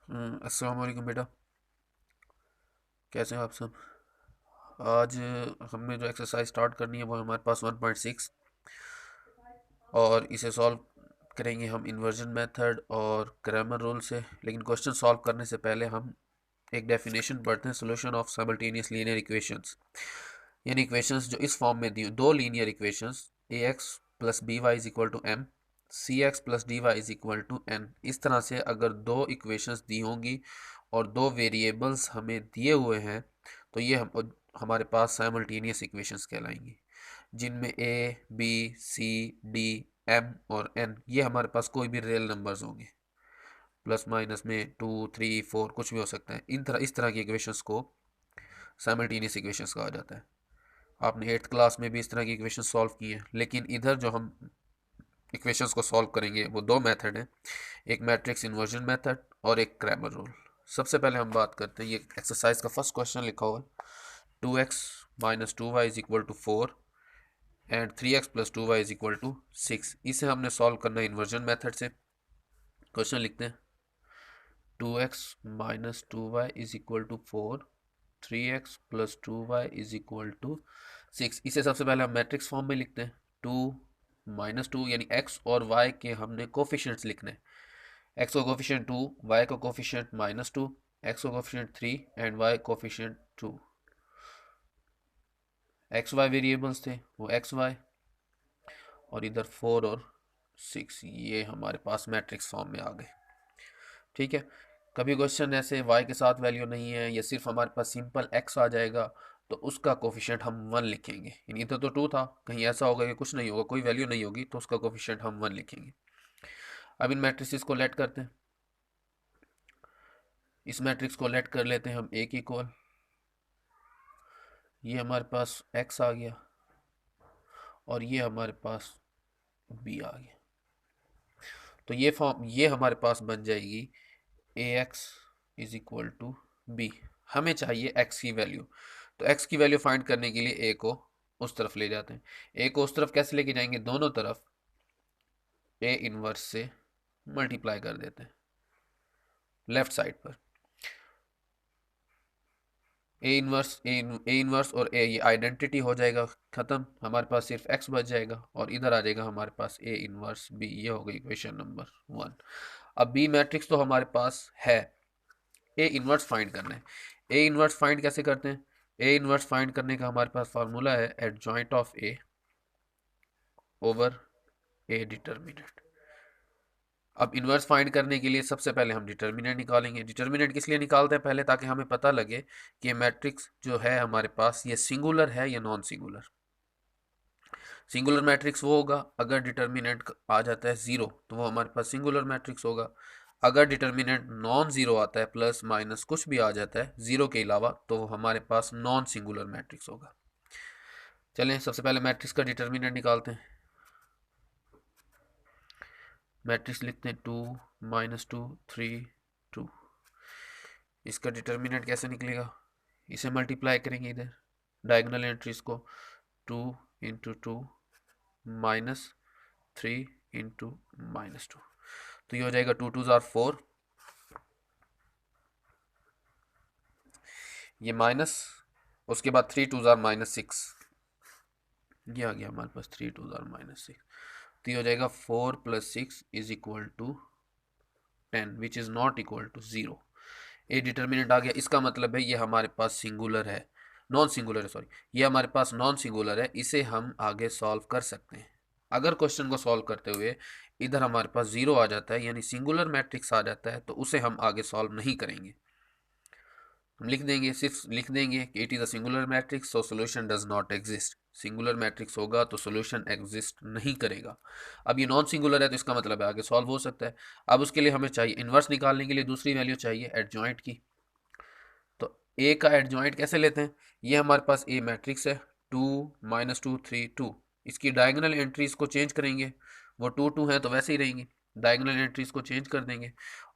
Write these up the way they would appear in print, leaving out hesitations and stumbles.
अस्सलाम वालेकुम बेटा। कैसे हो आप सब? आज हमने जो एक्सरसाइज स्टार्ट करनी है वो हमारे पास 1.6 और इसे सॉल्व करेंगे हम इन्वर्जन मेथड और क्रैमर रूल से। लेकिन क्वेश्चन सॉल्व करने से पहले हम एक डेफिनेशन पढ़ते हैं, solution of simultaneous linear equations. यानी इक्वेशंस जो इस फॉर्म में दी, दो linear equations A X plus B Y is equal to M, C X plus D Y is equal to N. इस तरह से अगर दो इक्वेशंस दी होंगी और दो वेरिएबल्स हमें दिए हुए हैं तो ये हमारे पास साइमल्टेनियस इक्वेशंस कहलाएंगी, जिनमें A B C D M और एन ये हमारे पास कोई भी रियल नंबर्स होंगे। प्लस माइनस में 2 3 4 कुछ भी हो सकता है। इस तरह की इक्वेशंस को साइमल्टेनियस इक्वेशंस कहा जाता है। आपने 8th क्लास में भी इस तरह की इक्वेशन सॉल्व की है। लेकिन इधर जो हम इक्वेशंस को सॉल्व करेंगे वो दो मेथड हैं, एक मैट्रिक्स इन्वर्जन मेथड और एक क्रैमर रूल। सबसे पहले हम बात करते हैं, ये एक्सरसाइज का फर्स्ट क्वेश्चन लिखा हुआ है, 2x minus 2y is equal to 4 and 3x plus 2y is equal to 6। इसे हमने सॉल्व करना है इन्वर्जन मेथड से। क्वेश्चन लिखते हैं, 2x minus 2y is equal to 4, 3x plus 2y is equal to 6। इसे सबसे पहले हम मैट्रिक्स फॉर्म में लिखते हैं। 2 - 2 यानी x और y के हमने कोफिशिएंट्स लिखने हैं। x का कोफिशिएंट 2, y का कोफिशिएंट -2, x का coefficient 3 and y coefficient 2। X Y variables थे, वो एक्स वाई, और इधर 4 और 6 ये हमारे पास मैट्रिक्स फॉर्म में आ गए। ठीक है। कभी क्वेश्चन ऐसे y के साथ वैल्यू नहीं है या सिर्फ हमारे पास सिंपल x आ जाएगा तो उसका कोफिशिएंट हम 1 लिखेंगे। यानी इधर तो 2 था, कहीं ऐसा होगा कि कुछ नहीं होगा, कोई वैल्यू नहीं होगी, तो उसका कोफिशिएंट हम 1 लिखेंगे। अब इन मैट्रिसेस को लेट करते हैं। इस मैट्रिक्स को लेट कर लेते हैं हम a की इक्वल। ये हमारे पास x आ गया और ये हमारे पास b आ गया। तो ये हमारे पास बन जाएगी A X is equal to B. हमें चाहिए x की वैल्यू, तो x की वैल्यू फाइंड करने के लिए a को उस तरफ ले जाते हैं। a को उस तरफ कैसे लेके जाएंगे? दोनों तरफ a इनवर्स से मल्टीप्लाई कर देते हैं लेफ्ट साइड पर। ए इनवर्स और a ये आइडेंटिटी हो जाएगा खत्म, हमारे पास सिर्फ x बच जाएगा और इधर आ जाएगा हमारे पास a इनवर्स b। ये हो गई इक्वेशन नंबर 1। अब b मैट्रिक्स तो हमारे पास है, ए इनवर्स फाइंड करना है। ए इनवर्स फाइंड कैसे करते हैं? ए इनवर्स फाइंड करने का हमारे पास फार्मूला है adjoint of A over A determinant. अब इनवर्स फाइंड करने के लिए सबसे पहले हम डिटर्मिनेंट निकालेंगे। डिटर्मिनेंट किस लिए निकालते हैं पहले? ताकि हमें पता लगे कि मैट्रिक्स जो है हमारे पास ये सिंगुलर है या नॉन सिंगुलर। सिंगुलर मैट्रिक्स वो होगा अगर डिटर्मिनेंट आ जाता है ज़ीरो, तो वो हमारे पास सिंगुलर मैट्रिक्स होगा। अगर डिटर्मिनेंट नॉन ज़ीरो आता है, प्लस माइनस कुछ भी आ जाता है ज़ीरो के अलावा, तो वो हमारे पास नॉन सिंगुलर मैट्रिक्स होगा। चलें सबसे पहले मैट्रिक्स का डिटर्मिनेंट निकालते हैं। मैट्रिक्स लिखते हैं 2 - 2 3 2। इसका डिटर्मिनेंट कैसे निकलेगा? इसे मल्टीप्लाई करेंगे इधर डायगोनल एंट्रीज को, 2 × 2 -3 × -2। तो ये हो जाएगा 2 2 * 4, ये माइनस, उसके बाद 3 2 -6, ये आ गया हमारे पास 3 2 -6। तो ये हो जाएगा 4 + 6 is equal to 10 which is not equal to 0। A determinant आ गया, इसका मतलब है ये हमारे पास सिंगुलर है, नॉन सिंगुलर है, सॉरी, ये हमारे पास नॉन सिंगुलर है। इसे हम आगे सॉल्व कर सकते हैं। अगर क्वेश्चन को सॉल्व करते हुए इधर हमारे पास ज़ीरो आ जाता है यानी सिंगुलर मैट्रिक्स आ जाता है, तो उसे हम आगे सॉल्व नहीं करेंगे। हम लिख देंगे, सिर्फ लिख देंगे कि it is a singular Matrix so solution does not exist. Singular matrix होगा तो सोल्यूशन एग्जिस्ट नहीं करेगा। अब ये नॉन सिंगुलर है तो इसका मतलब है आगे सॉल्व हो सकता है। अब उसके लिए हमें चाहिए इन्वर्स निकालने के लिए दूसरी वैल्यू चाहिए एडजॉइंट की। तो ए का एडजॉइंट कैसे लेते हैं? ये हमारे पास ए मैट्रिक्स है, 2 - 2 3 2। इसकी डायगोनल एंट्रीज को चेंज करेंगे, वो 2 2 हैं तो वैसे ही रहेंगी। डायगोनल एंट्रीज को चेंज कर देंगे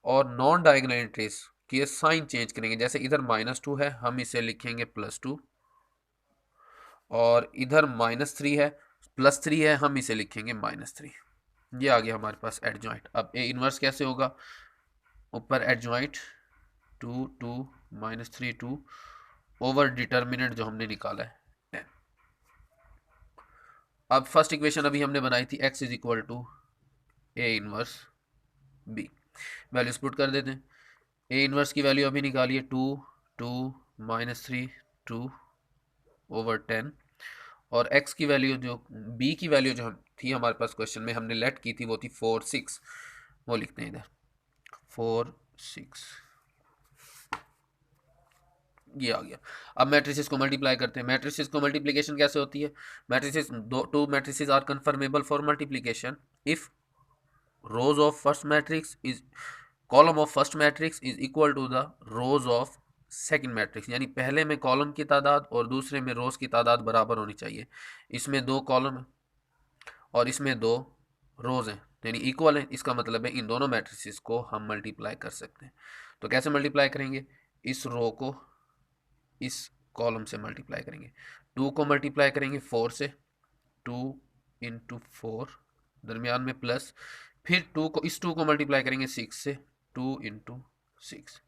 और नॉन डायगोनल एंट्रीज की साइन चेंज करेंगे। जैसे इधर -2 है, हम इसे लिखेंगे +2, और इधर -3 है, +3 है, हम इसे लिखेंगे -3। ये आ गया हमारे पास एडजॉइंट। अब ए इनवर्स कैसे होगा? ऊपर एडजॉइंट 2 माइनस 3 2 ओवर डिटर्मिनेंट जो हमने निकाला है 10। अब फर्स्ट इक्वेशन अभी हमने बनाई थी x is equal to A inverse B, values put कर देते हैं। ए इनवर्स की वैल्यू अभी निकालिए 2 माइनस 3 2 ओवर 10, और x की वैल्यू जो b की वैल्यू जो थी हमारे पास क्वेश्चन में हमने लेट की थी वो थी 4 6, वो लिखते हैं इधर 4 6, ये आ गया। अब मैट्रिसेस को मल्टीप्लाई करते हैं। मैट्रिसेस को मल्टीप्लिकेशन कैसे होती है? Matrices two matrices are conformable for multiplication if rows of first matrix is column of first matrix is equal to the rows of second matrix, यानी पहले में कॉलम की तादाद और दूसरे में रोज की तादाद बराबर होनी चाहिए। इसमें 2 कॉलम है और इसमें 2 रोज हैं, यानी इक्वल है। इसका मतलब है इन दोनों मैट्रिसेस को हम मल्टीप्लाई कर सकते हैं। तो कैसे मल्टीप्लाई करेंगे? इस रो को इस कॉलम से मल्टीप्लाई करेंगे। 2 को मल्टीप्लाई करेंगे 4 से, 2 इंटू 4, दरमियान में प्लस, फिर 2 को मल्टीप्लाई करेंगे 6 से, 2 इंटू 6।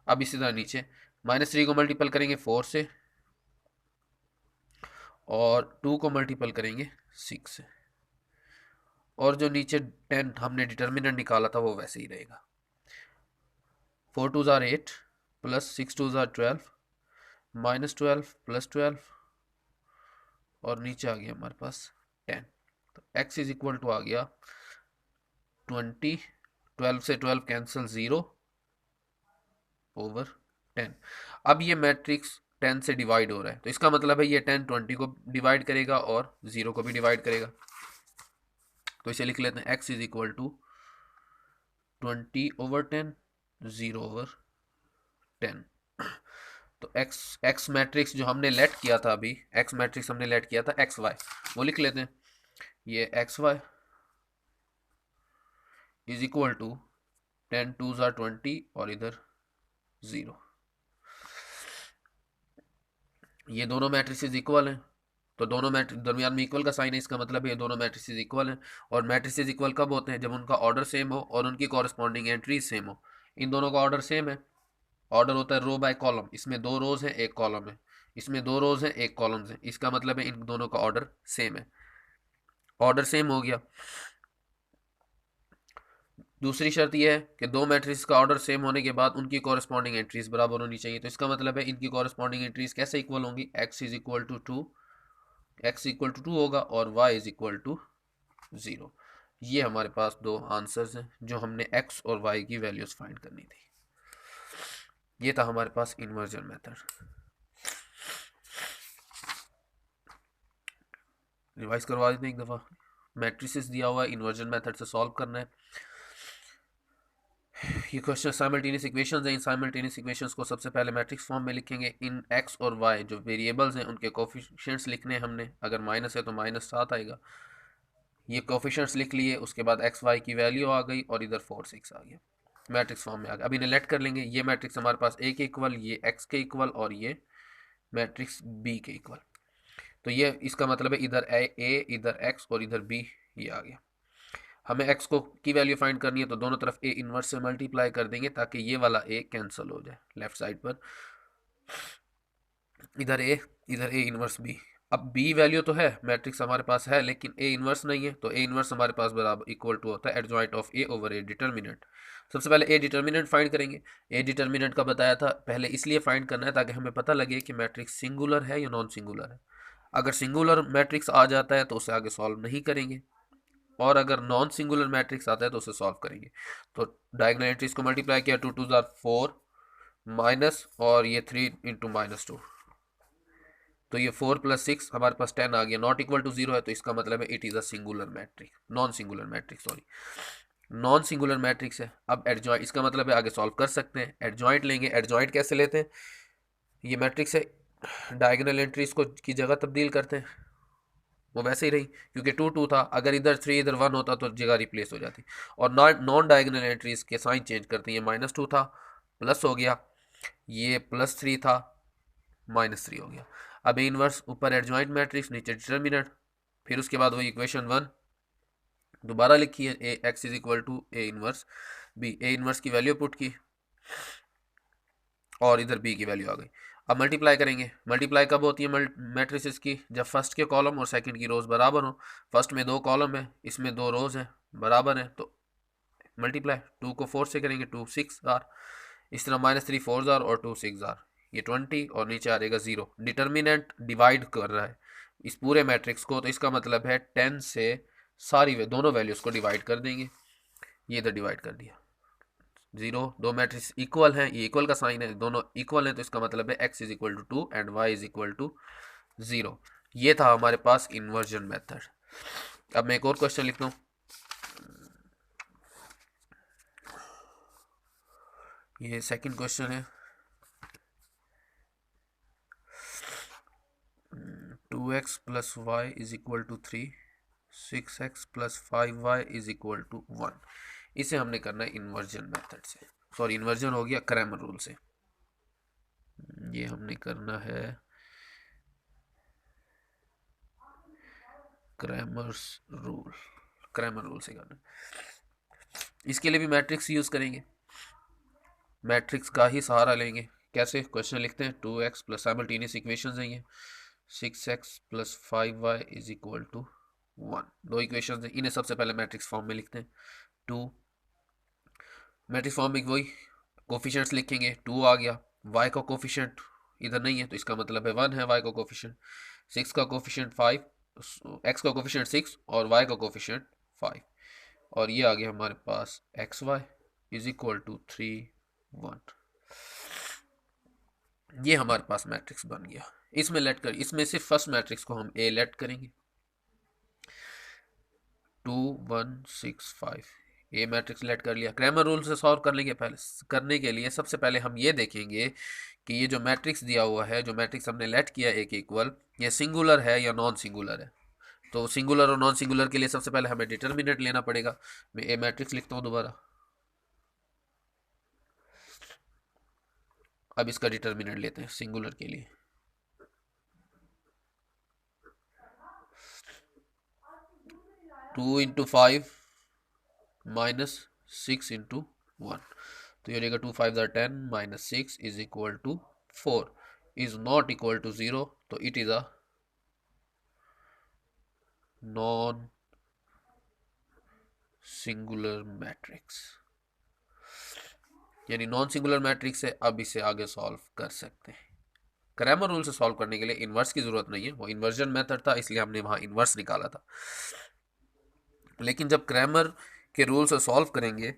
अब इसी तरह नीचे -3 को मल्टीपल करेंगे 4 से और 2 को मल्टीपल करेंगे 6 से, और जो नीचे 10 हमने डिटर्मिनेंट निकाला था वो वैसे ही रहेगा। 4 2 ज़ार 8 प्लस 6 2 ज़ार 12 -12 प्लस 12 और नीचे आ गया हमारे पास 10। तो x इज इक्वल टू आ गया 20, 12 से 12 कैंसिल 0 ओवर 10। अब ये मैट्रिक्स 10 से डिवाइड हो रहा है, तो इसका मतलब है ये 10 20 को डिवाइड करेगा और 0 को भी डिवाइड करेगा। तो इसे लिख लेते हैं x is equal to 20 over 10 0 over 10। तो x मैट्रिक्स जो हमने लेट किया था अभी, x मैट्रिक्स हमने लेट किया था एक्स वाई, वो लिख लेते हैं। ये X Y is equal to 10 2 ज़ार 20 और इधर 0। ये दोनों मैट्रिसेस इक्वल हैं, तो दोनों मैट्रिक्स दरमियान में इक्वल का साइन है, इसका मतलब है ये दोनों मैट्रिसेस इक्वल हैं। और मैट्रिसेस इक्वल कब होते हैं? जब उनका ऑर्डर सेम हो और उनकी कॉरस्पॉन्डिंग एंट्रीज सेम हो। इन दोनों का ऑर्डर सेम है। ऑर्डर होता है रो बाय कॉलम, इसमें 2 रोज हैं 1 कॉलम है, इसमें 2 रोज हैं 1 कॉलम है, इसका मतलब है इन दोनों का ऑर्डर सेम है। ऑर्डर सेम हो गया। दूसरी शर्त यह है कि 2 मैट्रिक्स का ऑर्डर सेम होने के बाद उनकी कॉरस्पॉन्डिंग एंट्रीज बराबर होनी चाहिए। तो इसका मतलब है इनकी कॉरस्पॉन्डिंग एंट्रीज कैसे इक्वल होंगी? x is equal to 2, x equal to 2 होगा और y इज इक्वल टू 0। ये हमारे पास 2 आंसर्स हैं जो हमने x और y की वैल्यूज फाइंड करनी थी। ये था हमारे पास इन्वर्जन मेथड। रिवाइज करवा देते हैं एक दफ़ा। मैट्रिसेस दिया हुआ है, इन्वर्जन मेथड से सॉल्व करना है। ये क्वेश्चन साइमल्टेनियस इक्वेशंस हैं। इन साइमल्टेनियस इक्वेशंस को सबसे पहले मैट्रिक्स फॉर्म में लिखेंगे। इन x और y जो वेरिएबल्स हैं उनके कोफिशिएंट्स लिखने हैं हमने। अगर माइनस है तो -7 आएगा। ये कोफिशिएंट्स लिख लिए, उसके बाद x y की वैल्यू आ गई और इधर 4 6 आ गया, मैट्रिक्स फॉर्म में आ गया। अब इन्हें लेट कर लेंगे। ये मैट्रिक्स हमारे पास a के इक्वल, ये x के इक्वल और ये मैट्रिक्स b के इक्वल। तो ये इसका मतलब है इधर a इधर x और इधर b, ये आ गया। हमें x को की वैल्यू फाइंड करनी है, तो दोनों तरफ a इनवर्स से मल्टीप्लाई कर देंगे ताकि ये वाला a कैंसिल हो जाए लेफ्ट साइड पर। इधर a इनवर्स b। अब b वैल्यू तो है, मैट्रिक्स हमारे पास है, लेकिन a इनवर्स नहीं है, तो a इनवर्स हमारे पास बराबर इक्वल टू होता है adjoint of a over a determinant. सबसे पहले a डिटर्मिनेंट फाइंड करेंगे। a डिटर्मिनेंट का बताया था पहले इसलिए फाइंड करना है ताकि हमें पता लगे कि मैट्रिक्स सिंगुलर है या नॉन सिंगुलर है। अगर सिंगुलर मैट्रिक्स आ जाता है तो उसे आगे सॉल्व नहीं करेंगे, और अगर नॉन सिंगुलर मैट्रिक्स आता है तो उसे सॉल्व करेंगे। तो डायगोनल एंट्रीज को मल्टीप्लाई किया, 2 2 ज़ार 4 माइनस और ये 3 इंटू -2, तो ये 4 + 6 हमारे पास 10 आ गया। नॉट इक्वल टू 0 है, तो इसका मतलब है it is a singular matrix, non singular matrix, sorry non singular matrix है। अब एडजॉइंट, इसका मतलब है आगे सॉल्व कर सकते हैं। एडजॉइंट लेंगे। एडजॉइंट कैसे लेते हैं? ये मैट्रिक्स है, डायगोनल एंट्रीज को की जगह तब्दील करते हैं, वो वैसे ही रही क्योंकि 2 2 था। अगर इधर 3 इधर 1 होता तो जगह रिप्लेस हो जाती। और नॉन डायगोनल एंट्रीज के साइन चेंज करते हैं। ये -2 था प्लस हो गया, ये +3 था -3 हो गया। अब ए इनवर्स, ऊपर एडजॉइंट मैट्रिक्स नीचे डिटर्मिनेंट, फिर उसके बाद वही इक्वेशन 1 दोबारा लिखी है, x is equal to A inverse B. A inverse की वैल्यू पुट की, और इधर बी की वैल्यू आ गई। अब मल्टीप्लाई करेंगे। मल्टीप्लाई कब होती है मैट्रिसेस की? जब फर्स्ट के कॉलम और सेकंड की रोज बराबर हो। फर्स्ट में 2 कॉलम है, इसमें 2 रोज है, बराबर है, तो मल्टीप्लाई 2 को 4 से करेंगे, 2 6 आर। इस तरह -3 4 आर और 2 6 आर, ये 20 और नीचे आ जाएगा 0। डिटर्मिनेंट डिवाइड कर रहा है इस पूरे मैट्रिक्स को, तो इसका मतलब है 10 से सारी दोनों वैल्यूज को डिवाइड कर देंगे। ये इधर डिवाइड कर दिया। 0, दो मैट्रिक्स इक्वल हैं, ये इक्वल का साइन है, दोनों इक्वल हैं, तो इसका मतलब है x is equal to 2 and y is equal to 0। ये था हमारे पास इन्वर्जन मेथड। अब मैं एक और क्वेश्चन लिखता हूँ। ये सेकंड क्वेश्चन है। 2x plus y is equal to 3, 6x plus 5y is equal to 1। इसे हमने करना है इन्वर्जन मेथड से, सॉरी इन्वर्जन हो गया क्रैमर रूल से। ये हमने करना है क्रैमर रूल से करना। इसके लिए भी मैट्रिक्स यूज करेंगे, मैट्रिक्स का ही सहारा लेंगे। कैसे? क्वेश्चन लिखते हैं 2x प्लस साइमल्टेनियस इक्वेशंस हैं ये, 6x plus 5y is equal to 1। दो इक्वेशंस हैं, इन्हें सबसे पहले मैट्रिक्स फॉर्म में लिखते हैं। 2 मैट्रिक्स फॉर्म में वही कोफिशिएंट्स लिखेंगे, 2 आ गया, y का कोफिशिएंट इधर नहीं है तो इसका मतलब है 1 है y का कोफिशिएंट, 6 का कोफिशिएंट 5, x का कोफिशिएंट 6 और y का कोफिशिएंट 5, और ये आ गया हमारे पास X Y is equal to 3 1। ये हमारे पास मैट्रिक्स बन गया। इसमें लेट कर, इसमें से फर्स्ट मैट्रिक्स को हम ए लेट करेंगे, 2 1 6 5। ए मैट्रिक्स लेट कर लिया। क्रैमर रूल से सॉल्व कर लेंगे। पहले करने के लिए सबसे पहले हम ये देखेंगे कि ये जो मैट्रिक्स दिया हुआ है, जो मैट्रिक्स हमने लेट किया एक इक्वल, ये सिंगुलर है या नॉन सिंगुलर है। तो सिंगुलर और नॉन सिंगुलर के लिए सबसे पहले हमें डिटर्मिनेंट लेना पड़ेगा। मैं ए मैट्रिक्स लिखता हूँ दोबारा। अब इसका डिटर्मिनेंट लेते हैं सिंगुलर के लिए। 2 इंटू 5 माइनस 6 इंटू 1, तो ये हो जाएगा 2 5 10 minus 6 is equal to 4 is not equal to 0, तो it is a non singular matrix, यानी नॉन सिंगुलर मैट्रिक्स है। अब इसे आगे सॉल्व कर सकते हैं। क्रैमर रूल से सॉल्व करने के लिए इन्वर्स की जरूरत नहीं है, वो इन्वर्जन मेथड था इसलिए हमने वहां इन्वर्स निकाला था। लेकिन जब क्रैमर के रूल से सॉल्व करेंगे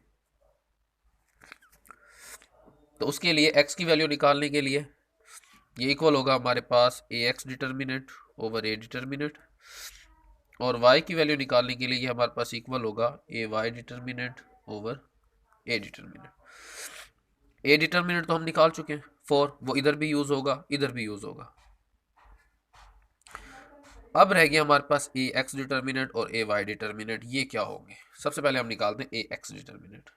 तो उसके लिए x की वैल्यू निकालने के लिए ये इक्वल होगा हमारे पास ax determinant over a determinant, और y की वैल्यू निकालने के लिए ये हमारे पास इक्वल होगा ay determinant over a determinant. a determinant तो हम निकाल चुके हैं 4, वो इधर भी यूज होगा, इधर भी यूज होगा। अब रह गया हमारे पास ए एक्स डिटर्मिनेंट और ए वाई डिटर्मिनेंट। ये क्या होंगे? सबसे पहले हम निकालते हैं ए एक्स डिटर्मिनेंट।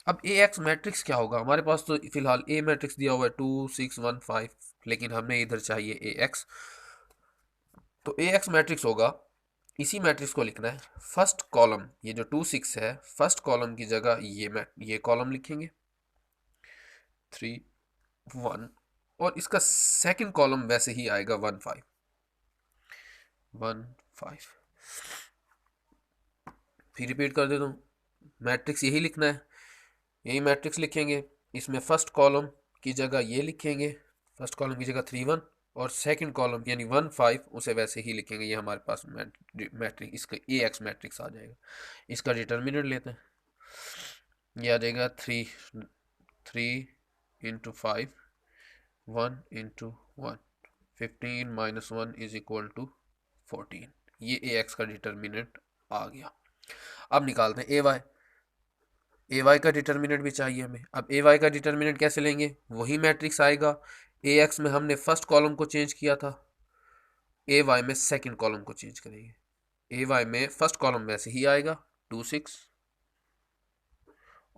अब ए एक्स मैट्रिक्स क्या होगा? हमारे पास तो फिलहाल ए मैट्रिक्स दिया हुआ है 2 6 1 5, लेकिन हमें इधर चाहिए ए एक्स। तो ए एक्स मैट्रिक्स होगा, इसी मैट्रिक्स को लिखना है। फर्स्ट कॉलम ये जो 2 6 है, फर्स्ट कॉलम की जगह ये कॉलम लिखेंगे 3 1, और इसका सेकंड कॉलम वैसे ही आएगा 1 5 1 5। फिर रिपीट कर देता हूँ, मैट्रिक्स यही लिखना है, यही मैट्रिक्स लिखेंगे। इसमें फर्स्ट कॉलम की जगह ये लिखेंगे, फर्स्ट कॉलम की जगह 3 1, और सेकंड कॉलम यानी 1 5 उसे वैसे ही लिखेंगे। ये हमारे पास मैट्रिक्स, इसका ए एक्स मैट्रिक्स आ जाएगा। इसका डिटर्मिनेंट लेते हैं, ये आ जाएगा 3 into 5 1 into 1, 15 minus 1 is equal to 14। ये ए एक्स का डिटर्मिनेंट आ गया। अब निकालते हैं ए वाई। ए वाई का डिटर्मिनेंट भी चाहिए हमें। अब ए वाई का डिटर्मिनेंट कैसे लेंगे? वही मैट्रिक्स आएगा, ए एक्स में हमने फर्स्ट कॉलम को चेंज किया था, ए वाई में सेकंड कॉलम को चेंज करेंगे। ए वाई में फर्स्ट कॉलम वैसे ही आएगा 2 6,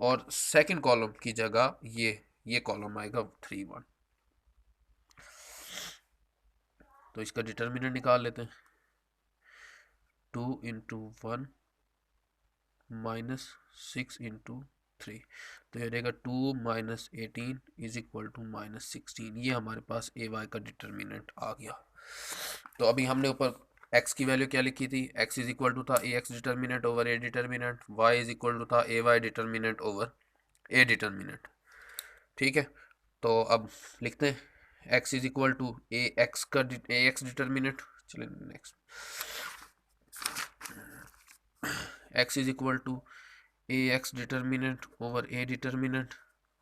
और सेकंड कॉलम की जगह ये कॉलम आएगा 3 1। तो इसका डिटर्मिनेंट निकाल लेते हैं, 2 इंटू 1 माइनस 6 इंटू 3। तो ये रहेगा 2 माइनस 18 इज इक्वल टू -16। ये हमारे पास ए वाई का डिटर्मिनेंट आ गया। तो अभी हमने ऊपर x की वैल्यू क्या लिखी थी, x इज इक्वल टू था A X determinant over A determinant, y is equal to था A Y determinant over A determinant. ठीक है, तो अब लिखते हैं x is equal to A X determinant. चलिए next, x is equal to A X determinant over A determinant,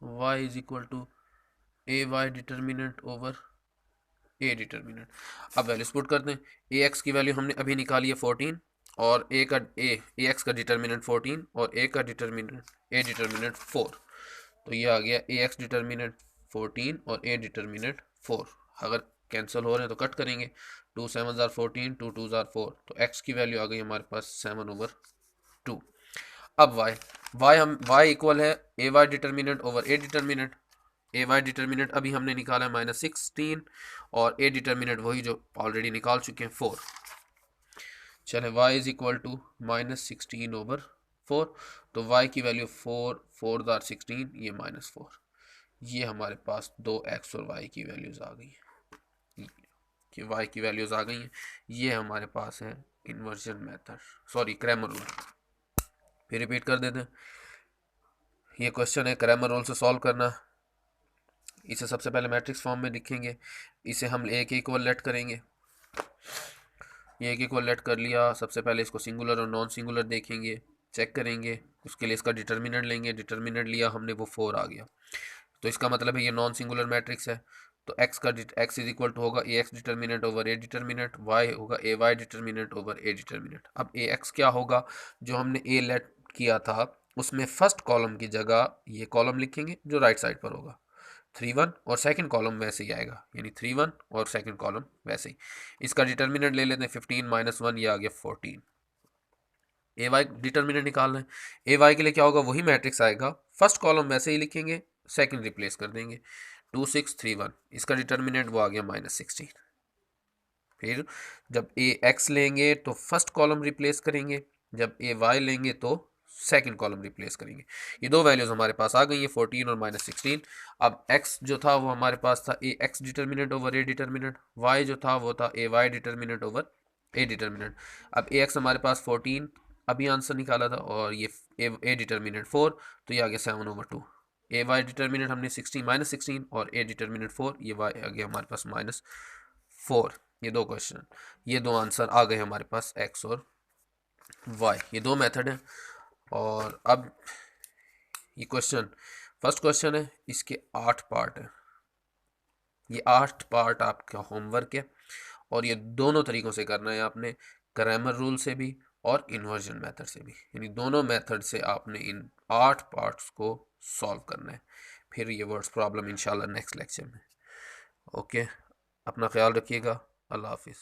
y is equal to A Y determinant over A determinant. अब values put करते हैं। ए एक्स की value हमने अभी निकाली है 14 और ए एक्स का डिटर्मिनेंट 14 और ए का डिटर्मिनेंट ए डिटर्मिनेंट 4। तो ये आ गया ए एक्स डिटर्मिनेंट 14 और ए डिटर्मिनेंट 4। अगर कैंसिल हो रहे हैं तो कट करेंगे, 2 7 जार 14, 2 2 जार 4, तो एक्स की वैल्यू आ गई हमारे पास 7/2। अब y इक्वल है A Y determinant over A determinant. A Y determinant अभी हमने निकाला है -16 और ए डिटर्मिनेंट वही जो ऑलरेडी निकाल चुके हैं 4। चले y इज इक्वल टू -16/4। तो y की वैल्यू 4 4 दार 16, ये -4। ये हमारे पास दो x और y की वैल्यूज आ गई हैं, कि y की वैल्यूज आ गई हैं। ये हमारे पास है inversion method, sorry Cramer rule. फिर रिपीट कर देते हैं, ये क्वेश्चन है क्रैमर रूल से सॉल्व करना। इसे सबसे पहले मैट्रिक्स फॉर्म में लिखेंगे, इसे हम ए के इक्वल लेट करेंगे। ये एक इक्वल लेट कर लिया, सबसे पहले इसको सिंगुलर और नॉन सिंगुलर देखेंगे, चेक करेंगे, उसके लिए इसका डिटर्मिनेंट लेंगे। डिटर्मिनेंट लिया हमने, वो 4 आ गया, तो इसका मतलब है ये नॉन सिंगुलर मैट्रिक्स है। तो x इज इक्वल टू होगा A X determinant over A determinant, y होगा A Y determinant over A determinant. अब ए एक्स क्या होगा, जो हमने ए लेट किया था उसमें फर्स्ट कॉलम की जगह ये कॉलम लिखेंगे जो राइट साइड पर होगा 3 1, और सेकंड कॉलम वैसे ही आएगा, यानी 3 1 और सेकंड कॉलम वैसे ही। इसका डिटर्मिनेंट ले लेते हैं 15 - 1, ये आ गया 14। ए वाई डिटर्मिनेंट निकालना है। ए वाई के लिए क्या होगा, वही मैट्रिक्स आएगा, फर्स्ट कॉलम वैसे ही लिखेंगे, सेकंड रिप्लेस कर देंगे 2 6 3 1। इसका डिटर्मिनेंट वो आ गया -16। फिर जब ए एक्स लेंगे तो फर्स्ट कॉलम रिप्लेस करेंगे, जब ए वाई लेंगे तो सेकंड कॉलम रिप्लेस करेंगे। ये दो वैल्यूज हमारे पास आ गई है, 14 और -16। अब x जो था वो हमारे पास था A X determinant over A determinant, y जो था वो था A Y determinant over A determinant. अब ए एक्स हमारे पास 14 अभी आंसर निकाला था, और ये ए डिटर्मिनेंट 4, तो ये आ गया 7/2। ए वाई डिटर्मिनेंट हमने 16 -16 और ए डिटर्मिनेंट 4, ये वाई आ गया हमारे पास -4। ये दो क्वेश्चन, ये दो आंसर आ गए हमारे पास x और y। ये दो मेथड है। और अब ये क्वेश्चन, फर्स्ट क्वेश्चन है, इसके 8 पार्ट है। ये 8 पार्ट आपका होमवर्क है, और ये दोनों तरीक़ों से करना है आपने, क्रैमर रूल से भी और इन्वर्जन मेथड से भी, यानी दोनों मेथड से आपने इन 8 पार्ट्स को सॉल्व करना है। फिर ये वर्ड्स प्रॉब्लम इंशाल्लाह नेक्स्ट लेक्चर में। ओके, अपना ख्याल रखिएगा, अल्लाह हाफिज़।